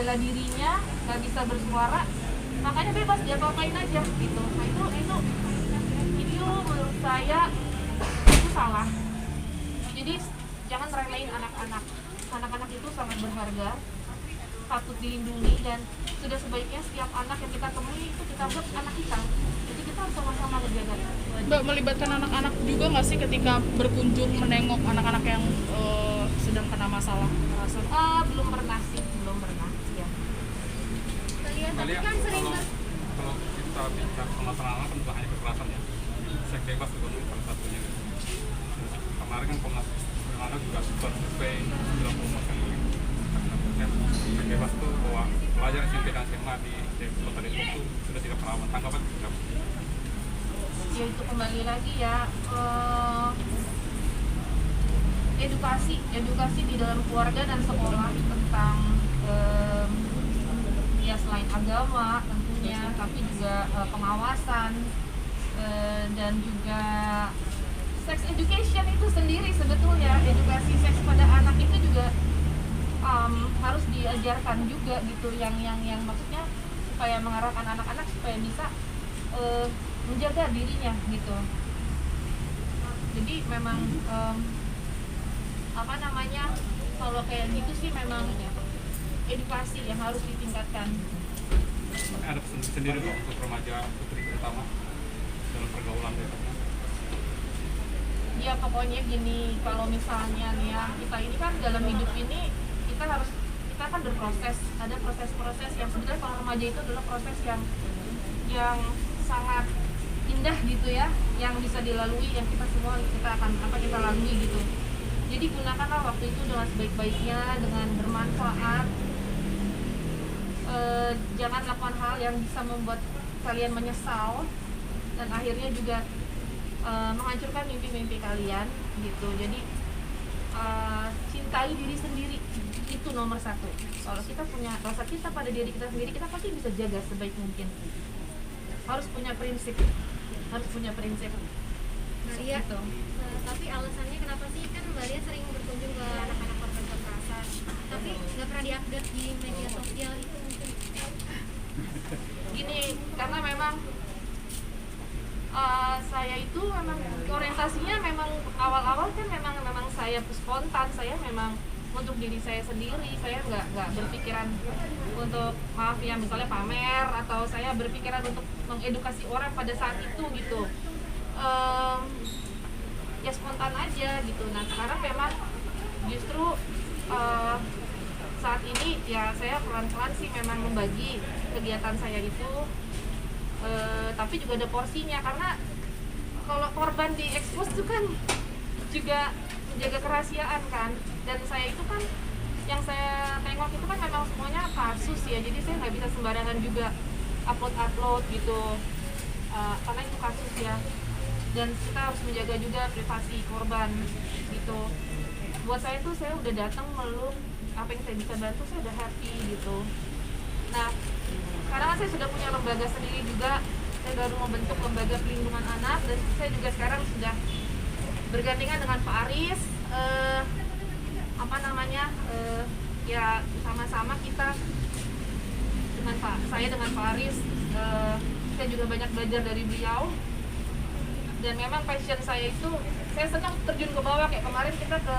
membela dirinya, nggak bisa bersuara, makanya bebas dia apa-apain aja gitu. Nah itu menurut saya itu salah. Jadi jangan remehkan anak-anak. Anak-anak itu sangat berharga, patut dilindungi, dan sudah sebaiknya setiap anak yang kita temui itu kita buat anak kita. Jadi kita harus sama-sama menjaga. Mbak, melibatkan anak-anak juga nggak sih ketika berkunjung menengok anak-anak yang sedang kena masalah kekerasan? Belum pernah ya. Tapi kan sering kalau kita bicara masalah anak kan bukan hanya kekerasan ya, seks bebas juga salah satunya. Kemarin kan Komnas anak juga sempat survei dalam promosi seks bebas itu bahwa pelajar SMP dan SMA di kota Depok itu sudah tidak perawan. Tanggapan tidak? Ya itu kembali lagi ya, edukasi di dalam keluarga dan sekolah tentang ya selain agama tentunya, tapi juga pengawasan dan juga sex education itu sendiri sebetulnya. Edukasi seks pada anak itu juga harus diajarkan juga gitu, yang maksudnya supaya mengarahkan anak-anak supaya bisa menjaga dirinya gitu. Jadi memang kalau kayak gitu sih memang edukasi yang harus ditingkatkan. Ada pesan sendiri kok untuk remaja putri terutama dalam pergaulan Depoknya? Ya pokoknya gini, kalau misalnya nih ya, kita ini kan dalam hidup ini kita kan berproses, ada proses-proses yang sebenarnya kalau remaja itu adalah proses yang sangat indah gitu ya, yang bisa dilalui, yang kita akan kita lalui gitu. Jadi gunakanlah waktu itu dengan sebaik-baiknya, dengan bermanfaat. Jangan lakukan hal yang bisa membuat kalian menyesal dan akhirnya juga menghancurkan mimpi-mimpi kalian gitu. Jadi cintai diri sendiri, itu nomor satu. Kalau kita punya rasa cinta pada diri kita sendiri, kita pasti bisa jaga sebaik mungkin. Harus punya prinsip. Maria, gitu. Tapi alasannya kenapa sih, kan Maria sering berkunjung ke anak-anak korban kekerasan, tapi nggak pernah diupdate di media sosial itu mungkin? Gini, karena memang saya itu memang orientasinya memang awal-awal kan memang saya spontan, saya memang untuk diri saya sendiri, saya nggak berpikiran untuk misalnya pamer, atau saya berpikiran untuk mengedukasi orang pada saat itu gitu. Ya spontan aja gitu. Nah sekarang memang justru saat ini ya saya pelan-pelan sih memang membagi kegiatan saya itu, tapi juga ada porsinya, karena kalau korban diekspos itu kan juga menjaga kerahasiaan kan, dan saya itu kan yang saya tengok itu kan memang semuanya kasus ya, jadi saya nggak bisa sembarangan juga upload gitu, karena itu kasus ya, dan kita harus menjaga juga privasi korban gitu. Buat saya tuh, saya udah datang meluk, apa yang saya bisa bantu saya udah happy gitu. Nah sekarang saya sudah punya lembaga sendiri juga, saya baru membentuk lembaga pelindungan anak, dan saya juga sekarang sudah bergandengan dengan Pak Aris, ya sama-sama kita dengan Pak Aris, saya juga banyak belajar dari beliau, dan memang passion saya itu, saya senang terjun ke bawah, kayak kemarin kita ke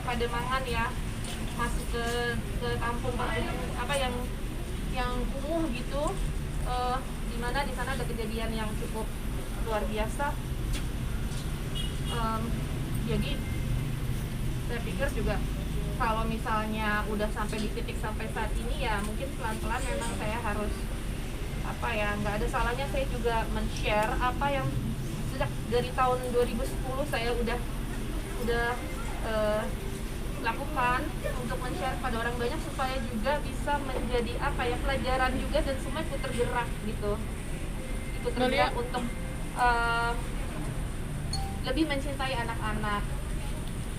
Pademangan ya, masuk ke kampung yang kumuh gitu, dimana di sana ada kejadian yang cukup luar biasa. Jadi saya pikir juga kalau misalnya udah sampai di titik sampai saat ini ya mungkin pelan-pelan memang saya harus nggak ada salahnya saya juga men-share apa yang sejak dari tahun 2010 saya udah lakukan, untuk men-share pada orang banyak supaya juga bisa menjadi pelajaran juga, dan semua ikut tergerak gitu, untuk lebih mencintai anak-anak.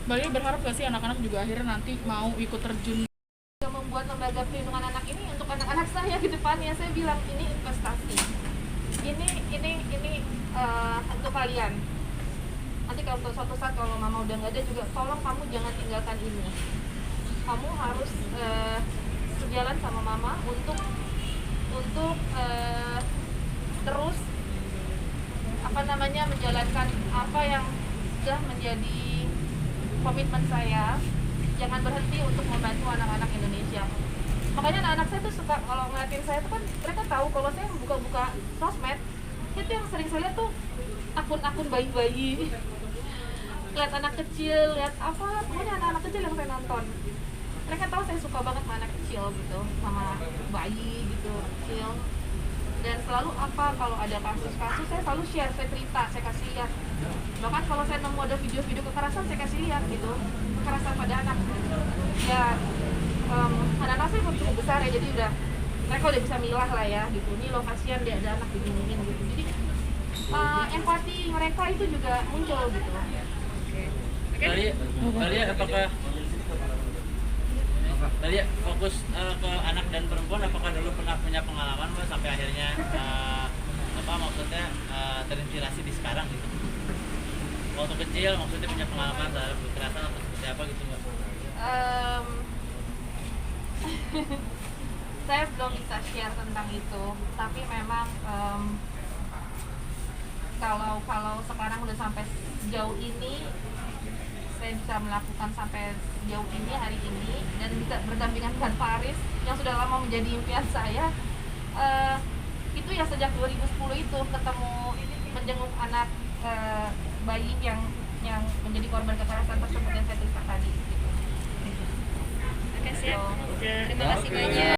Mbak Lia berharap gak sih anak-anak juga akhirnya nanti mau ikut terjun? Membuat lembaga perlindungan anak ini untuk anak-anak saya ke depannya, saya bilang ini investasi, ini untuk kalian. Nanti kalau suatu saat kalau mama udah nggak ada juga, tolong kamu jangan tinggalkan ini. Kamu harus jalan sama mama untuk terus menjalankan apa yang sudah menjadi komitmen saya, jangan berhenti untuk membantu anak-anak Indonesia. Makanya anak-anak saya tuh suka kalau ngeliatin saya tuh kan mereka tahu kalau saya buka sosmed, itu yang sering saya lihat tuh akun-akun bayi-bayi, lihat anak kecil, lihat apa, pokoknya anak-anak kecil yang saya nonton. Mereka tahu saya suka banget sama anak kecil gitu, sama bayi gitu kecil. Dan selalu apa kalau ada kasus-kasus saya selalu share, saya cerita, saya kasih lihat. Bahkan kalau saya nemu ada video-video kekerasan saya kasih lihat gitu, kekerasan pada anak. Ya anak-anak saya belum cukup besar ya, jadi mereka udah bisa milah lah ya gitu. Ini loh kasihan dia ada anak begini gitu. Jadi empati mereka itu juga muncul gitu. Tadi apakah tadi fokus ke anak dan perempuan, apakah dulu pernah punya pengalaman Mbak, sampai akhirnya terinspirasi di sekarang gitu? Waktu kecil maksudnya punya pengalaman terhadap kekerasan atau seperti apa gitu Mbak? Saya belum bisa share tentang itu, tapi memang kalau sekarang udah sampai sejauh ini, saya bisa melakukan sampai sejauh ini hari ini dan bisa berdampingan dengan Paris yang sudah lama menjadi impian saya. Itu ya sejak 2010 itu ketemu menjenguk anak bayi yang menjadi korban kekerasan tersebut yang saya cerita tadi. Gitu. Oke, siap. Terima kasih banyak.